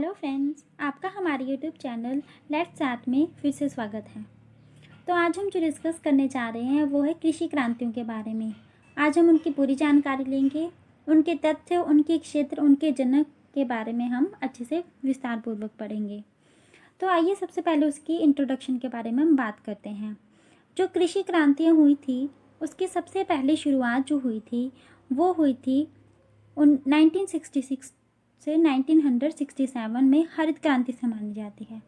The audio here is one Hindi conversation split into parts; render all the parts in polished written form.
हेलो फ्रेंड्स, आपका हमारे यूट्यूब चैनल लेट्स चैट में फिर से स्वागत है। तो आज हम जो डिस्कस करने जा रहे हैं वो है कृषि क्रांतियों के बारे में। आज हम उनकी पूरी जानकारी लेंगे, उनके तथ्य, उनके क्षेत्र, उनके जनक के बारे में हम अच्छे से विस्तार पूर्वक पढ़ेंगे। तो आइए सबसे पहले उसकी इंट्रोडक्शन के बारे में हम बात करते हैं। जो कृषि क्रांतियाँ हुई थी उसकी सबसे पहली शुरुआत जो हुई थी वो हुई थी 1966 से 1967 में हरित क्रांति से मानी जाती है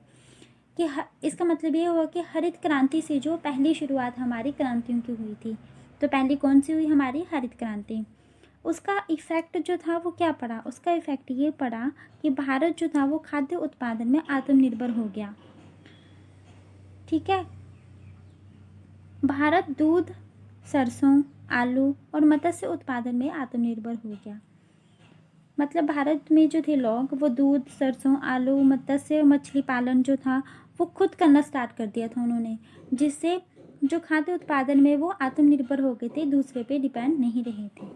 कि इसका मतलब ये हुआ कि हरित क्रांति से जो पहली शुरुआत हमारी क्रांतियों की हुई थी। तो पहली कौन सी हुई? हमारी हरित क्रांति। उसका इफ़ेक्ट जो था वो क्या पड़ा? उसका इफ़ेक्ट ये पड़ा कि भारत जो था वो खाद्य उत्पादन में आत्मनिर्भर हो गया। ठीक है, भारत दूध, सरसों, आलू और मत्स्य उत्पादन में आत्मनिर्भर हो गया। मतलब भारत में जो थे लोग वो दूध, सरसों, आलू, मत्स्य, मछली पालन जो था वो खुद करना स्टार्ट कर दिया था उन्होंने, जिससे जो खाद्य उत्पादन में वो आत्मनिर्भर हो गए थे, दूसरे पे डिपेंड नहीं रहे थे।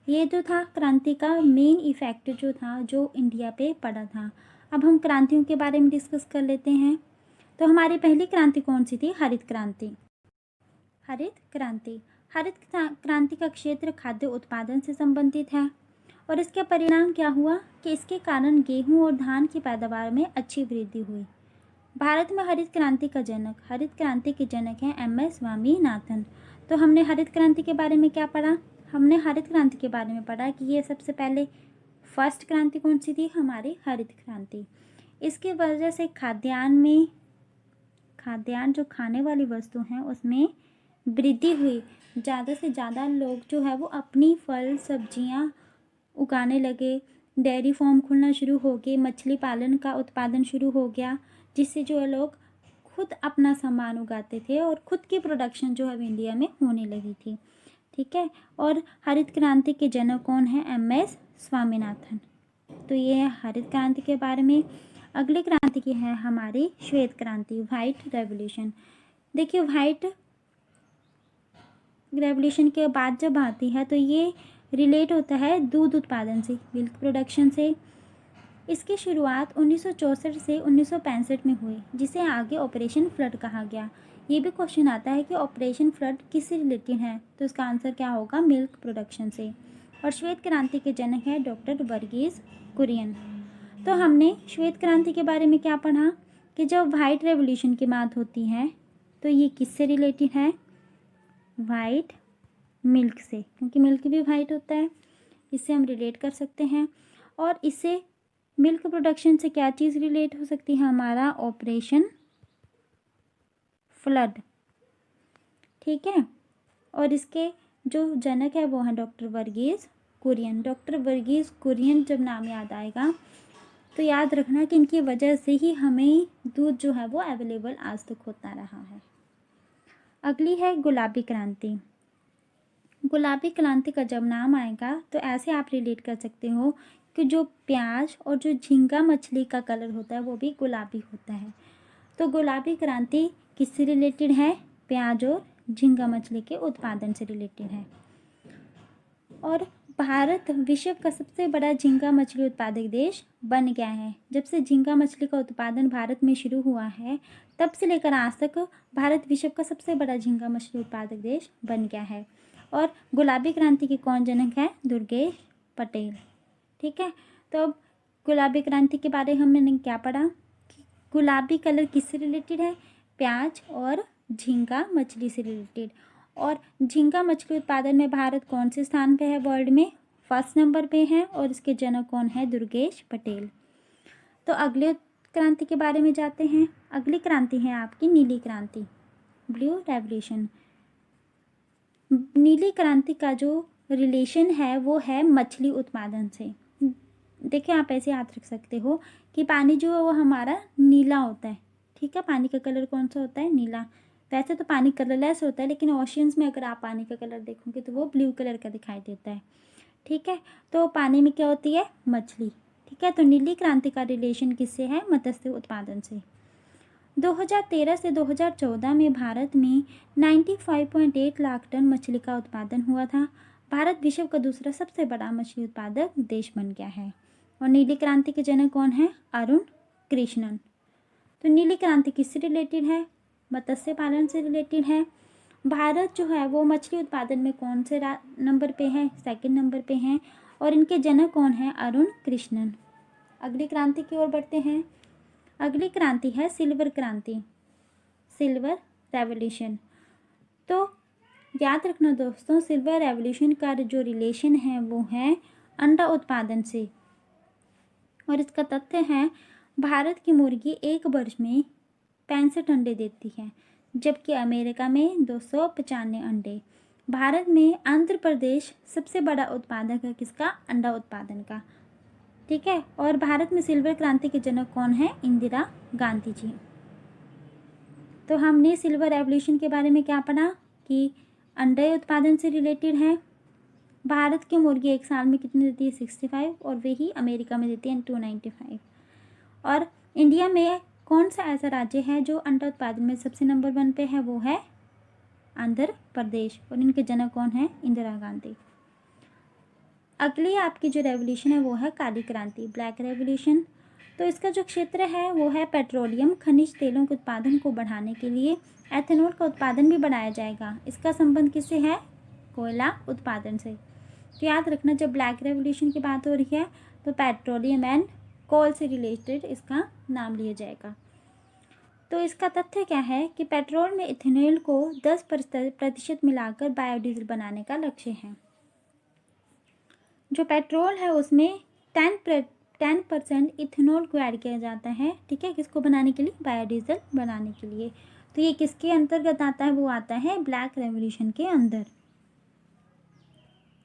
ये जो था क्रांति का मेन इफेक्ट जो था जो इंडिया पे पड़ा था। अब हम क्रांतियों के बारे में डिस्कस कर लेते हैं। तो हमारी पहली क्रांति कौन सी थी? हरित क्रांति। हरित क्रांति क्रांति का क्षेत्र खाद्य उत्पादन से संबंधित है और इसके परिणाम क्या हुआ कि इसके कारण गेहूं और धान की पैदावार में अच्छी वृद्धि हुई। भारत में हरित क्रांति के जनक हैं MS स्वामीनाथन। तो हमने हरित क्रांति के बारे में क्या पढ़ा? हमने हरित क्रांति के बारे में पढ़ा कि ये सबसे पहले फर्स्ट क्रांति कौन सी थी? हमारी हरित क्रांति। इसकी वजह से खाद्यान्न जो खाने वाली वस्तु हैं उसमें वृद्धि हुई। ज़्यादा से ज़्यादा लोग जो है वो अपनी फल सब्जियां उगाने लगे, डेयरी फार्म खुलना शुरू हो गए, मछली पालन का उत्पादन शुरू हो गया, जिससे जो है लोग खुद अपना सामान उगाते थे और खुद की प्रोडक्शन जो है इंडिया में होने लगी थी। ठीक है, और हरित क्रांति के जनक कौन है? MS स्वामीनाथन। तो ये है हरित क्रांति के बारे में। अगली क्रांति की है हमारी श्वेत क्रांति, व्हाइट रेवोल्यूशन। देखिए, व्हाइट रेवोल्यूशन के बाद जब आती है तो ये रिलेट होता है दूध उत्पादन से, मिल्क प्रोडक्शन से। इसकी शुरुआत 1964 से 1965 में हुई, जिसे आगे ऑपरेशन फ्लड कहा गया। ये भी क्वेश्चन आता है कि ऑपरेशन फ्लड किससे रिलेटेड है, तो इसका आंसर क्या होगा? मिल्क प्रोडक्शन से। और श्वेत क्रांति के जनक है डॉक्टर वर्गीस कुरियन। तो हमने श्वेत क्रांति के बारे में क्या पढ़ा कि जब वाइट रेवोल्यूशन की बात होती है तो ये किससे रिलेटेड है? वाइट मिल्क से, क्योंकि मिल्क भी वाइट होता है, इससे हम रिलेट कर सकते हैं। और इससे मिल्क प्रोडक्शन से क्या चीज़ रिलेट हो सकती है? हमारा ऑपरेशन फ्लड। ठीक है, और इसके जो जनक है वो है डॉक्टर वर्गीस कुरियन। डॉक्टर वर्गीस कुरियन जब नाम याद आएगा तो याद रखना कि इनकी वजह से ही हमें दूध जो है वो अवेलेबल आज तक होता रहा है। अगली है गुलाबी क्रांति। गुलाबी क्रांति का जब नाम आएगा तो ऐसे आप रिलेट कर सकते हो कि जो प्याज और जो झींगा मछली का कलर होता है वो भी गुलाबी होता है। तो गुलाबी क्रांति किससे रिलेटेड है? प्याज और झींगा मछली के उत्पादन से रिलेटेड है। और भारत विश्व का सबसे बड़ा झींगा मछली उत्पादक देश बन गया है। जब से झींगा मछली का उत्पादन भारत में शुरू हुआ है तब से लेकर आज तक भारत विश्व का सबसे बड़ा झींगा मछली उत्पादक देश बन गया है। और गुलाबी क्रांति के कौन जनक है? दुर्गेश पटेल। ठीक है, तो अब गुलाबी क्रांति के बारे में हमने क्या पढ़ा कि गुलाबी कलर किससे रिलेटेड है? प्याज और झींगा मछली से रिलेटेड। और झींगा मछली उत्पादन में भारत कौन से स्थान पे है वर्ल्ड में? फर्स्ट नंबर पे है, और इसके जनक कौन है? दुर्गेश पटेल। तो अगले क्रांति के बारे में जाते हैं। अगली क्रांति है आपकी नीली क्रांति, ब्लू रेवोल्यूशन। नीली क्रांति का जो रिलेशन है वो है मछली उत्पादन से। देखिए, आप ऐसे याद रख सकते हो कि पानी जो है वो हमारा नीला होता है। ठीक है, पानी का कलर कौन सा होता है? नीला। वैसे तो पानी कलरलेस होता है, लेकिन ओशियंस में अगर आप पानी का कलर देखोगे तो वो ब्लू कलर का दिखाई देता है। ठीक है, तो पानी में क्या होती है? मछली। ठीक है, तो नीली क्रांति का रिलेशन किससे है? मत्स्य उत्पादन से। 2013 से 2014 में भारत में 95.8 लाख टन मछली का उत्पादन हुआ था। भारत विश्व का दूसरा सबसे बड़ा मछली उत्पादक देश बन गया है। और नीली क्रांति के जनक कौन है? अरुण कृष्णन। तो नीली क्रांति किससे रिलेटेड है? मत्स्य पालन से रिलेटेड है। भारत जो है वो मछली उत्पादन में कौन से नंबर पे है? सेकंड नंबर पे है। और इनके जनक कौन है? अरुण कृष्णन। अगली क्रांति की ओर बढ़ते हैं। अगली क्रांति है सिल्वर क्रांति, सिल्वर रेवोल्यूशन। तो याद रखना दोस्तों, सिल्वर रेवोल्यूशन का जो रिलेशन है वो है अंडा उत्पादन से। और इसका तथ्य है भारत की मुर्गी एक वर्ष में 65 अंडे देती है, जबकि अमेरिका में 295 अंडे। भारत में आंध्र प्रदेश सबसे बड़ा उत्पादक है किसका? अंडा उत्पादन का। ठीक है। और भारत में सिल्वर क्रांति के जनक कौन है? इंदिरा गांधी जी। तो हमने सिल्वर रेवोल्यूशन के बारे में क्या पढ़ा कि अंडे उत्पादन से रिलेटेड है। भारत की मुर्गी एक साल में कितनी देती है? 65, और वही अमेरिका में देती है 295। और इंडिया में कौन सा ऐसा राज्य है जो अंडा उत्पादन में सबसे नंबर 1 पे है? वो है आंध्र प्रदेश। और इनके जनक कौन है? इंदिरा गांधी। अगली आपकी जो रेवोल्यूशन है वो है काली क्रांति, ब्लैक रेवोल्यूशन। तो इसका जो क्षेत्र है वो है पेट्रोलियम, खनिज तेलों के उत्पादन को बढ़ाने के लिए एथेनॉल का उत्पादन भी बढ़ाया जाएगा। इसका संबंध किससे है? कोयला उत्पादन से। तो याद रखना, जब ब्लैक रेवोल्यूशन की बात हो रही है तो पेट्रोलियम एंड कोल से रिलेटेड इसका नाम लिया जाएगा। तो इसका तथ्य क्या है कि पेट्रोल में इथेनॉल को 10% मिलाकर बायोडीजल बनाने का लक्ष्य है। जो पेट्रोल है उसमें 10% इथेनॉल को ऐड किया जाता है। ठीक है, किसको बनाने के लिए? बायोडीजल बनाने के लिए। तो ये किसके अंतर्गत आता है? वो आता है ब्लैक रेवोल्यूशन के अंदर।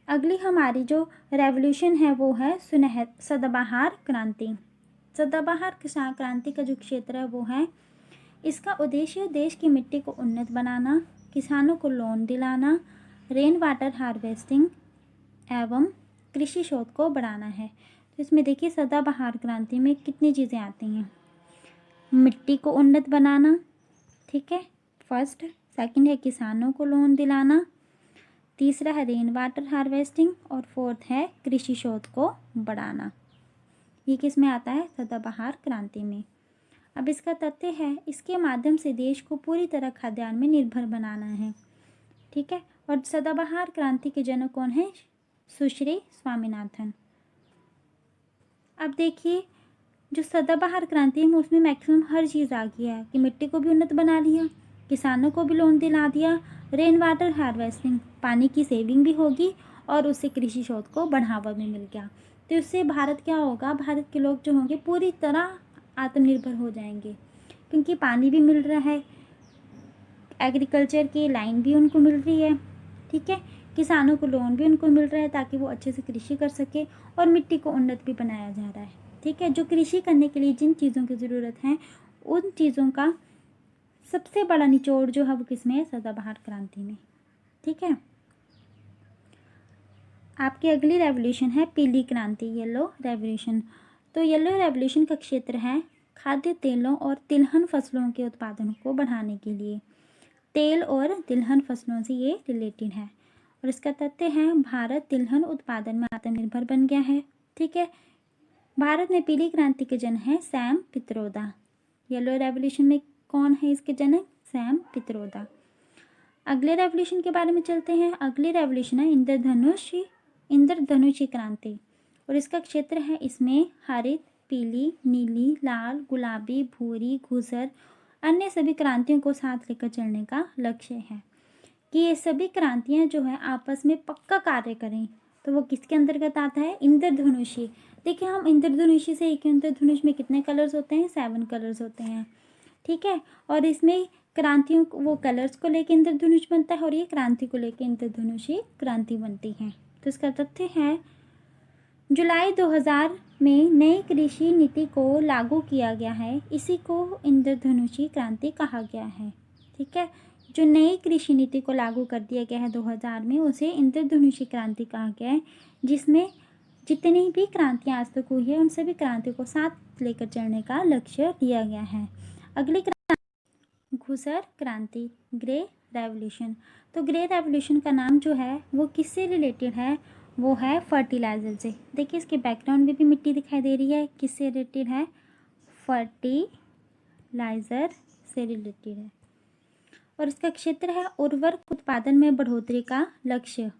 अगली हमारी जो रेवोल्यूशन है वो है सदाबहार क्रांति। सदाबहार क्रांति का जो क्षेत्र है वो है, इसका उद्देश्य देश की मिट्टी को उन्नत बनाना, किसानों को लोन दिलाना, रेन वाटर हार्वेस्टिंग एवं कृषि शोध को बढ़ाना है। तो इसमें देखिए सदाबहार क्रांति में कितनी चीज़ें आती हैं। मिट्टी को उन्नत बनाना, ठीक है, फर्स्ट। सेकंड है किसानों को लोन दिलाना। तीसरा है रेन वाटर हार्वेस्टिंग। और फोर्थ है कृषि शोध को बढ़ाना। ये किस में आता है? सदाबहार क्रांति में। अब इसका तथ्य है, इसके माध्यम से देश को पूरी तरह खाद्यान्न में निर्भर बनाना है। ठीक है। और सदाबहार क्रांति के जनक कौन है? सुश्री स्वामीनाथन। अब देखिए जो सदाबहार क्रांति है उसमें मैक्सिमम हर चीज़ आ गई है कि मिट्टी को भी उन्नत बना लिया, किसानों को भी लोन दिला दिया, रेन वाटर हार्वेस्टिंग, पानी की सेविंग भी होगी, और उससे कृषि शोध को बढ़ावा भी मिल गया। तो इससे भारत क्या होगा? भारत के लोग जो होंगे पूरी तरह आत्मनिर्भर हो जाएंगे, क्योंकि पानी भी मिल रहा है, एग्रीकल्चर की लाइन भी उनको मिल रही है। ठीक है, किसानों को लोन भी उनको मिल रहा है ताकि वो अच्छे से कृषि कर सके, और मिट्टी को उन्नत भी बनाया जा रहा है। ठीक है, जो कृषि करने के लिए जिन चीज़ों की ज़रूरत है उन चीज़ों का सबसे बड़ा निचोड़ जो है वो किसमें है? सदाबहार क्रांति में। ठीक है। आपकी अगली रेवोल्यूशन है पीली क्रांति, येलो रेवोल्यूशन। तो येलो रेवोल्यूशन का क्षेत्र है खाद्य तेलों और तिलहन फसलों के उत्पादन को बढ़ाने के लिए। तेल और तिलहन फसलों से ये रिलेटेड है। और इसका तथ्य है भारत तिलहन उत्पादन में आत्मनिर्भर बन गया है। ठीक है। भारत में पीली क्रांति के जनक हैं सैम पित्रोदा। येलो रेवोल्यूशन में कौन है इसके जनक? सैम पित्रोदा। अगले रेवोल्यूशन के बारे में चलते हैं। अगली रेवोल्यूशन है इंद्रधनुषी क्रांति। और इसका क्षेत्र है, इसमें हरित, पीली, नीली, लाल, गुलाबी, भूरी, धूसर अन्य सभी क्रांतियों को साथ लेकर चलने का लक्ष्य है कि ये सभी क्रांतियाँ जो है आपस में पक्का कार्य करें। तो वो किसके अंतर्गत आता है? इंद्रधनुषी। देखिए हम इंद्रधनुषी से, एक इंद्रधनुष में कितने कलर्स होते हैं? 7 कलर्स होते हैं। ठीक है। और इसमें क्रांतियों को, वो कलर्स को लेकर इंद्रधनुष बनता है, और ये क्रांति को लेकर इंद्रधनुषी क्रांति बनती है। तो इसका तथ्य है जुलाई 2000 में नई कृषि नीति को लागू किया गया है, इसी को इंद्रधनुषी क्रांति कहा गया है। ठीक है। जो नई कृषि नीति को लागू कर दिया गया है 2000 में, उसे इंद्रधनुषी क्रांति कहा गया है, जिसमें जितनी भी क्रांतियाँ आज तक हुई है उन सभी क्रांतियों को साथ लेकर चलने का लक्ष्य दिया गया है। अगली क्रांति घुसर क्रांति, ग्रे रेवोल्यूशन। तो ग्रे रेवोल्यूशन का नाम जो है वो किससे रिलेटेड है? वो है फर्टिलाइज़र से। देखिए इसके बैकग्राउंड में भी मिट्टी दिखाई दे रही है, किससे रिलेटेड है? फर्टिलाइज़र से रिलेटेड है। और इसका क्षेत्र है उर्वरक उत्पादन में बढ़ोतरी का लक्ष्य।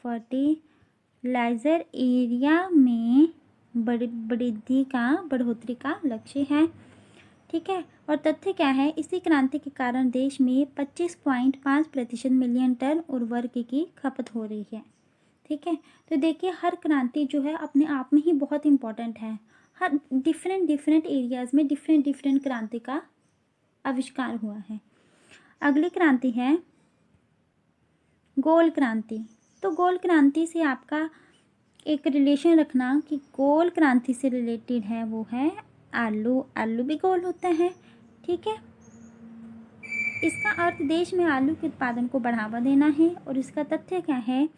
फर्टिलाइज़र एरिया में बढ़ोतरी का लक्ष्य है। ठीक है। और तथ्य क्या है? इसी क्रांति के कारण देश में 25.5% मिलियन टन उर्वरक की खपत हो रही है। ठीक है। तो देखिए हर क्रांति जो है अपने आप में ही बहुत इम्पोर्टेंट है। हर डिफरेंट एरियाज़ में डिफरेंट क्रांति का आविष्कार हुआ है। अगली क्रांति है गोल क्रांति। तो गोल क्रांति से आपका एक रिलेशन रखना कि गोल क्रांति से रिलेटेड है वो है आलू। आलू भी गोल होता है। ठीक है। इसका अर्थ देश में आलू के उत्पादन को बढ़ावा देना है। और इसका तथ्य क्या है?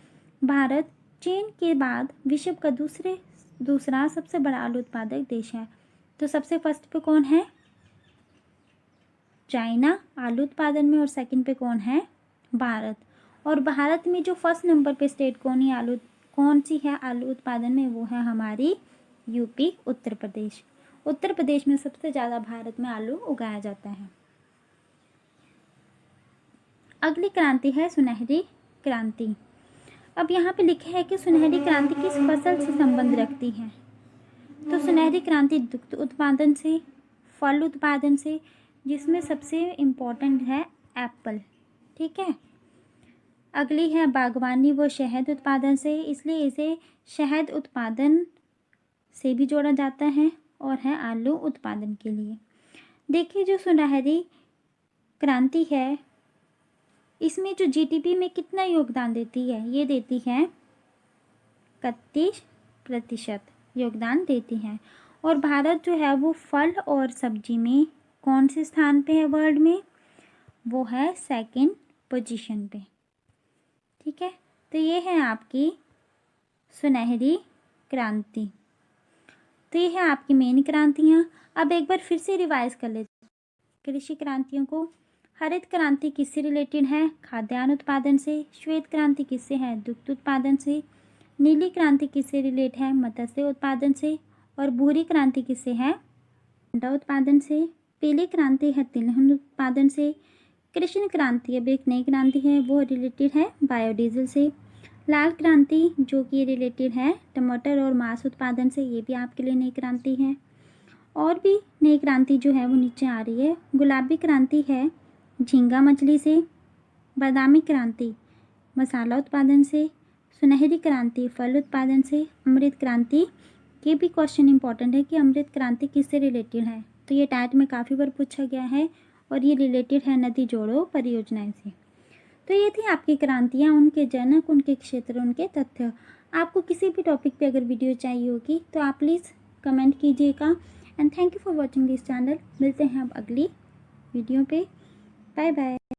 भारत चीन के बाद विश्व का दूसरा सबसे बड़ा आलू उत्पादक देश है। तो सबसे फर्स्ट पे कौन है? चाइना आलू उत्पादन में। और सेकंड पे कौन है? भारत। और भारत में जो फर्स्ट नंबर पे स्टेट कौन सी है आलू उत्पादन में? वो है हमारी यूपी, उत्तर प्रदेश। उत्तर प्रदेश में सबसे ज़्यादा भारत में आलू उगाया जाता है। अगली क्रांति है सुनहरी क्रांति। अब यहाँ पे लिखा है कि सुनहरी क्रांति किस फसल से संबंध रखती है? तो सुनहरी क्रांति दुग्ध उत्पादन से, फल उत्पादन से, जिसमें सबसे इम्पोर्टेंट है एप्पल। ठीक है। अगली है बागवानी व शहद उत्पादन से, इसलिए इसे शहद उत्पादन से भी जोड़ा जाता है। और है आलू उत्पादन के लिए। देखिए जो सुनहरी क्रांति है इसमें जो जीडीपी में कितना योगदान देती है? ये देती है 31% योगदान देती है। और भारत जो है वो फल और सब्जी में कौन से स्थान पे है वर्ल्ड में? वो है सेकंड पोजीशन पे। ठीक है। तो ये है आपकी सुनहरी क्रांति। तो ये है आपकी मेन क्रांतियाँ। अब एक बार फिर से रिवाइज कर लेते हैं कृषि क्रांतियों को। हरित क्रांति किससे रिलेटेड है? खाद्यान्न उत्पादन से। श्वेत क्रांति किससे है? दुग्ध उत्पादन से। नीली क्रांति किससे रिलेट है? मत्स्य उत्पादन से। और भूरी क्रांति किससे है? अंडा उत्पादन से। पीली क्रांति है तिलहन उत्पादन से। कृष्ण क्रांति अब एक नई क्रांति है, वो रिलेटेड है बायोडीजल से। लाल क्रांति जो कि रिलेटेड है टमाटर और मांस उत्पादन से, ये भी आपके लिए नई क्रांति है। और भी नई क्रांति जो है वो नीचे आ रही है। गुलाबी क्रांति है झींगा मछली से। बादामी क्रांति मसाला उत्पादन से। सुनहरी क्रांति फल उत्पादन से। अमृत क्रांति, ये भी क्वेश्चन इंपॉर्टेंट है कि अमृत क्रांति किससे रिलेटेड है? तो ये टैट में काफ़ी बार पूछा गया है और ये रिलेटेड है नदी जोड़ो परियोजनाएं से। तो ये थी आपकी क्रांतियाँ, उनके जनक, उनके क्षेत्र, उनके तथ्य। आपको किसी भी टॉपिक पे अगर वीडियो चाहिए होगी तो आप प्लीज़ कमेंट कीजिएगा। And thank you for watching this channel. मिलते हैं अब अगली वीडियो पे। Bye bye.